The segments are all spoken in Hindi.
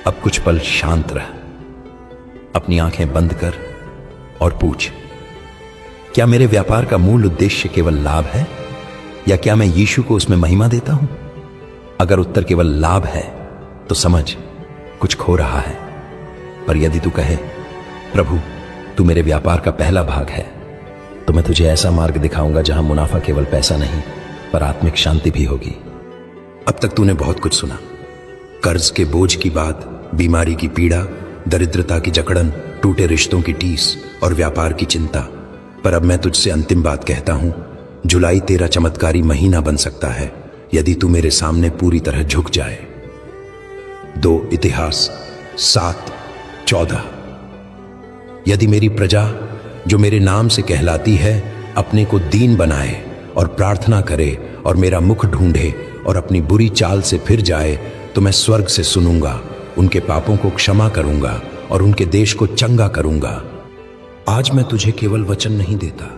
अब कुछ पल शांत रह, अपनी आंखें बंद कर और पूछ, क्या मेरे व्यापार का मूल उद्देश्य केवल लाभ है या क्या मैं यीशु को उसमें महिमा देता हूं? अगर उत्तर केवल लाभ है तो समझ कुछ खो रहा है। पर यदि तू कहे, प्रभु तू मेरे व्यापार का पहला भाग है, तो मैं तुझे ऐसा मार्ग दिखाऊंगा जहां मुनाफा केवल पैसा नहीं पर आत्मिक शांति भी होगी। अब तक तूने बहुत कुछ सुना, कर्ज के बोझ की बात, बीमारी की पीड़ा, दरिद्रता की जकड़न, टूटे रिश्तों की टीस और व्यापार की चिंता। पर अब मैं तुझसे अंतिम बात कहता हूं, जुलाई तेरा चमत्कारी महीना बन सकता है यदि तू मेरे सामने पूरी तरह झुक जाए। 2 इतिहास 7:14। यदि मेरी प्रजा जो मेरे नाम से कहलाती है अपने को दीन बनाए और प्रार्थना करे और मेरा मुख ढूंढे और अपनी बुरी चाल से फिर जाए, तो मैं स्वर्ग से सुनूंगा, उनके पापों को क्षमा करूंगा और उनके देश को चंगा करूंगा। आज मैं तुझे केवल वचन नहीं देता,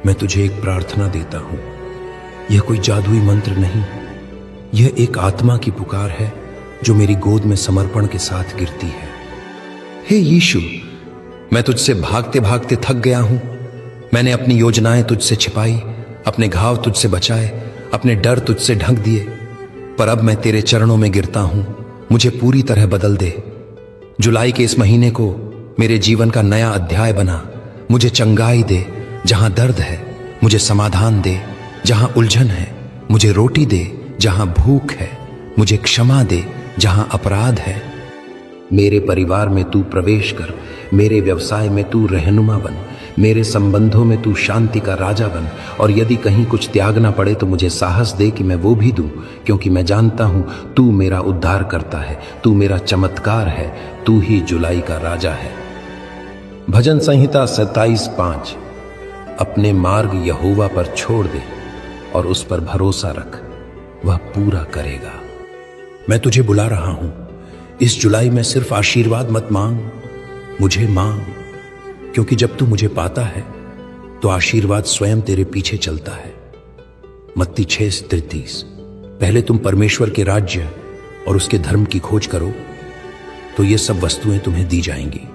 मैं तुझे एक प्रार्थना देता हूं। यह कोई जादुई मंत्र नहीं, यह एक आत्मा की पुकार है जो मेरी गोद में समर्पण के साथ गिरती है। हे यीशु, मैं तुझसे भागते भागते थक गया हूं। मैंने अपनी योजनाएं तुझसे छिपाई, अपने घाव तुझसे बचाए, अपने डर तुझसे ढक दिए। पर अब मैं तेरे चरणों में गिरता हूं, मुझे पूरी तरह बदल दे। जुलाई के इस महीने को मेरे जीवन का नया अध्याय बना। मुझे चंगाई दे जहां दर्द है, मुझे समाधान दे जहां उलझन है, मुझे रोटी दे जहां भूख है, मुझे क्षमा दे जहां अपराध है। मेरे परिवार में तू प्रवेश कर, मेरे व्यवसाय में तू रहनुमा बन, मेरे संबंधों में तू शांति का राजा बन। और यदि कहीं कुछ त्यागना पड़े तो मुझे साहस दे कि मैं वो भी दूं, क्योंकि मैं जानता हूं तू मेरा उद्धार करता है, तू मेरा चमत्कार है, तू ही जुलाई का राजा है। भजन संहिता 27:5। अपने मार्ग यहोवा पर छोड़ दे और उस पर भरोसा रख, वह पूरा करेगा। मैं तुझे बुला रहा हूं, इस जुलाई में सिर्फ आशीर्वाद मत मांग, मुझे मांग, क्योंकि जब तू मुझे पाता है तो आशीर्वाद स्वयं तेरे पीछे चलता है। मत्ती 6:33। पहले तुम परमेश्वर के राज्य और उसके धर्म की खोज करो, तो ये सब वस्तुएं तुम्हें दी जाएंगी।